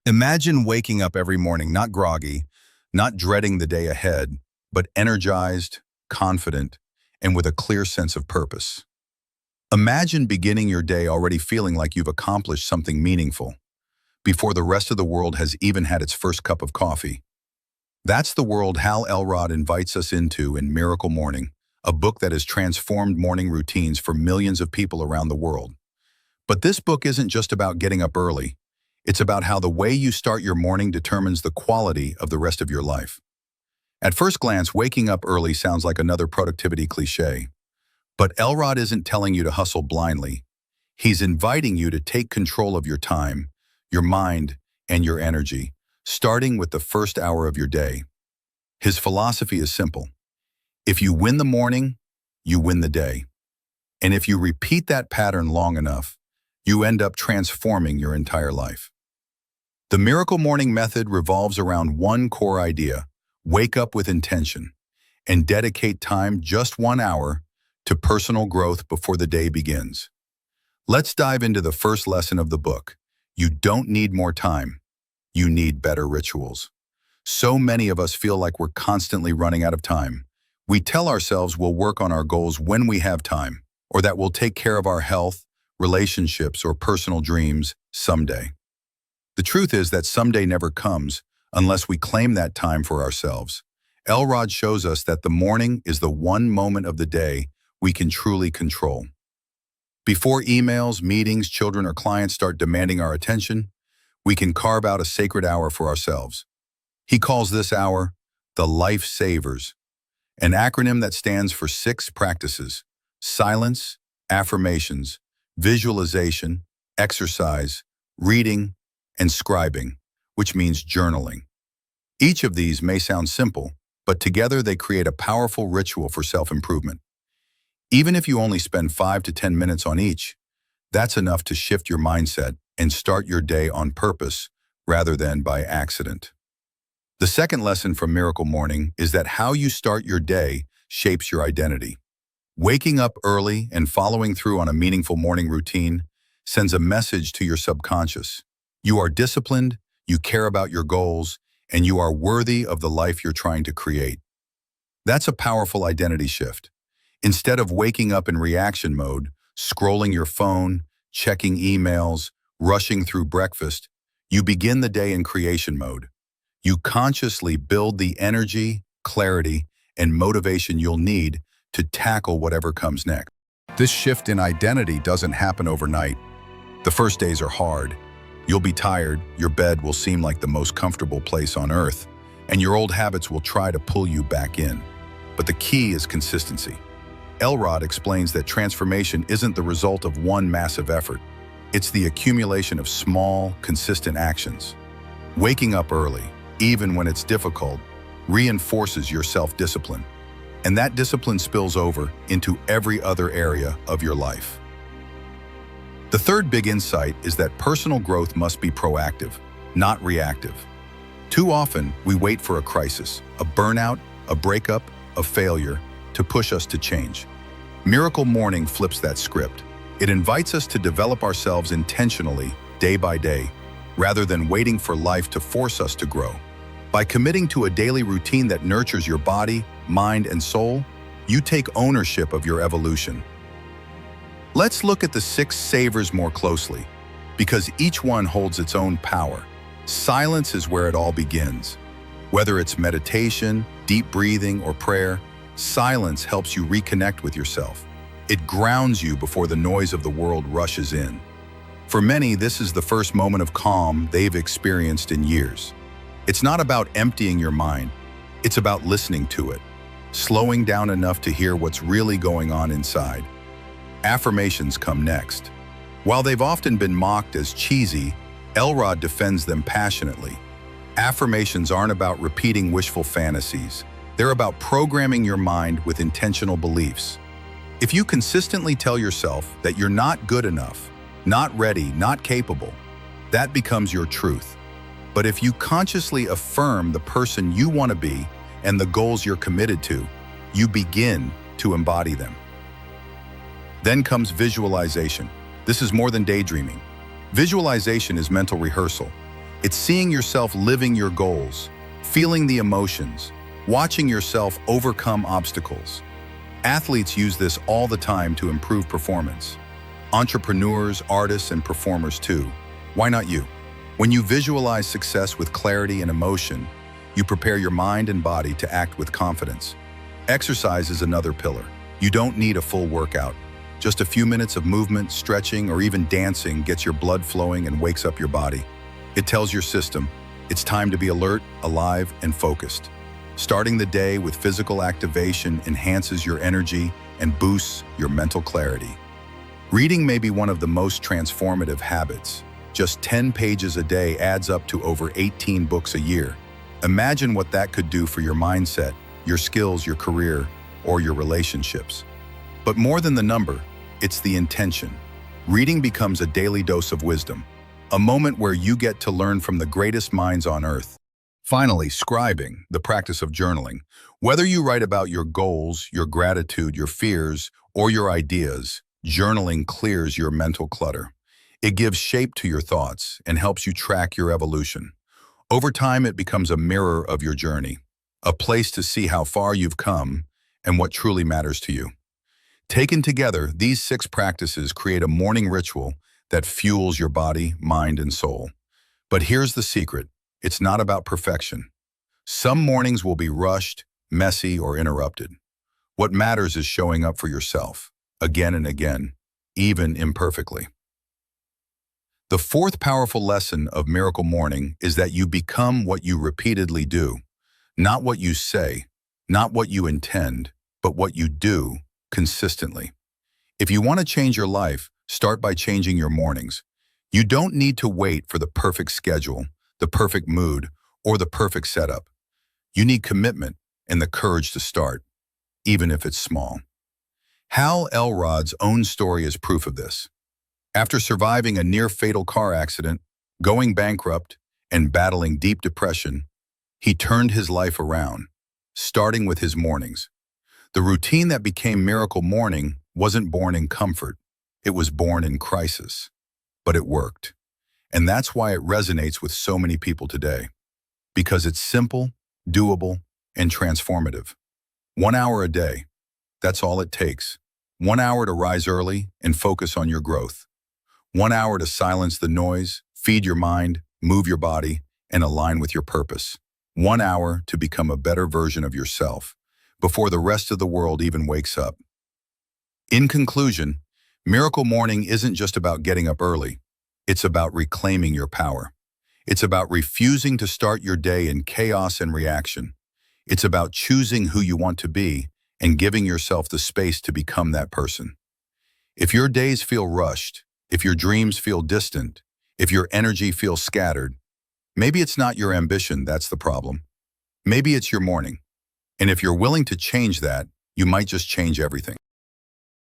Imagine waking up every morning not groggy, not dreading the day ahead, but energized, confident, and with a clear sense of purpose. Imagine beginning your day already feeling like you've accomplished something meaningful, before the rest of the world has even had its first cup of coffee. That's the world Hal Elrod invites us into in Miracle Morning, a book that has transformed morning routines for millions of people around the world. But this book isn't just about getting up early. It's about how the way you start your morning determines the quality of the rest of your life. At first glance, waking up early sounds like another productivity cliché. But Elrod isn't telling you to hustle blindly. He's inviting you to take control of your time, your mind, and your energy, starting with the first hour of your day. His philosophy is simple. If you win the morning, you win the day. And if you repeat that pattern long enough, you end up transforming your entire life. The Miracle Morning method revolves around one core idea: wake up with intention and dedicate time, just 1 hour, to personal growth before the day begins. Let's dive into the first lesson of the book. You don't need more time. You need better rituals. So many of us feel like we're constantly running out of time. We tell ourselves we'll work on our goals when we have time, or that we'll take care of our health, relationships, or personal dreams someday. The truth is that someday never comes unless we claim that time for ourselves. Elrod shows us that the morning is the one moment of the day we can truly control. Before emails, meetings, children, or clients start demanding our attention, we can carve out a sacred hour for ourselves. He calls this hour the Life Savers, an acronym that stands for 6 practices: silence, affirmations, visualization, exercise, reading, and scribing, which means journaling. Each of these may sound simple, but together they create a powerful ritual for self-improvement. Even if you only spend 5 to 10 minutes on each, that's enough to shift your mindset and start your day on purpose rather than by accident. The second lesson from Miracle Morning is that how you start your day shapes your identity. Waking up early and following through on a meaningful morning routine sends a message to your subconscious. You are disciplined, you care about your goals, and you are worthy of the life you're trying to create. That's a powerful identity shift. Instead of waking up in reaction mode, scrolling your phone, checking emails, rushing through breakfast, you begin the day in creation mode. You consciously build the energy, clarity, and motivation you'll need to tackle whatever comes next. This shift in identity doesn't happen overnight. The first days are hard. You'll be tired, your bed will seem like the most comfortable place on earth, and your old habits will try to pull you back in. But the key is consistency. Elrod explains that transformation isn't the result of one massive effort. It's the accumulation of small, consistent actions. Waking up early, even when it's difficult, reinforces your self-discipline. And that discipline spills over into every other area of your life. The third big insight is that personal growth must be proactive, not reactive. Too often, we wait for a crisis, a burnout, a breakup, a failure, to push us to change. Miracle Morning flips that script. It invites us to develop ourselves intentionally, day by day, rather than waiting for life to force us to grow. By committing to a daily routine that nurtures your body, mind, and soul, you take ownership of your evolution. Let's look at the 6 savers more closely, because each one holds its own power. Silence is where it all begins. Whether it's meditation, deep breathing, or prayer, silence helps you reconnect with yourself. It grounds you before the noise of the world rushes in. For many, this is the first moment of calm they've experienced in years. It's not about emptying your mind, it's about listening to it, slowing down enough to hear what's really going on inside. Affirmations come next. While they've often been mocked as cheesy, Elrod defends them passionately. Affirmations aren't about repeating wishful fantasies. They're about programming your mind with intentional beliefs. If you consistently tell yourself that you're not good enough, not ready, not capable, that becomes your truth. But if you consciously affirm the person you want to be and the goals you're committed to, you begin to embody them. Then comes visualization. This is more than daydreaming. Visualization is mental rehearsal. It's seeing yourself living your goals, feeling the emotions, watching yourself overcome obstacles. Athletes use this all the time to improve performance. Entrepreneurs, artists, and performers too. Why not you? When you visualize success with clarity and emotion, you prepare your mind and body to act with confidence. Exercise is another pillar. You don't need a full workout. Just a few minutes of movement, stretching, or even dancing gets your blood flowing and wakes up your body. It tells your system, it's time to be alert, alive, and focused. Starting the day with physical activation enhances your energy and boosts your mental clarity. Reading may be one of the most transformative habits. Just 10 pages a day adds up to over 18 books a year. Imagine what that could do for your mindset, your skills, your career, or your relationships. But more than the number, it's the intention. Reading becomes a daily dose of wisdom, a moment where you get to learn from the greatest minds on earth. Finally, scribing, the practice of journaling. Whether you write about your goals, your gratitude, your fears, or your ideas, journaling clears your mental clutter. It gives shape to your thoughts and helps you track your evolution. Over time, it becomes a mirror of your journey, a place to see how far you've come and what truly matters to you. Taken together, these 6 practices create a morning ritual that fuels your body, mind, and soul. But here's the secret. It's not about perfection. Some mornings will be rushed, messy, or interrupted. What matters is showing up for yourself, again and again, even imperfectly. The 4th powerful lesson of Miracle Morning is that you become what you repeatedly do. Not what you say, not what you intend, but what you do consistently. If you want to change your life, start by changing your mornings. You don't need to wait for the perfect schedule, the perfect mood, or the perfect setup. You need commitment and the courage to start, even if it's small. Hal Elrod's own story is proof of this. After surviving a near-fatal car accident, going bankrupt, and battling deep depression, he turned his life around, starting with his mornings. The routine that became Miracle Morning wasn't born in comfort. It was born in crisis. But it worked. And that's why it resonates with so many people today. Because it's simple, doable, and transformative. 1 hour a day. That's all it takes. 1 hour to rise early and focus on your growth. 1 hour to silence the noise, feed your mind, move your body, and align with your purpose. 1 hour to become a better version of yourself before the rest of the world even wakes up. In conclusion, Miracle Morning isn't just about getting up early. It's about reclaiming your power. It's about refusing to start your day in chaos and reaction. It's about choosing who you want to be and giving yourself the space to become that person. If your days feel rushed, if your dreams feel distant, if your energy feels scattered, maybe it's not your ambition that's the problem. Maybe it's your morning. And if you're willing to change that, you might just change everything.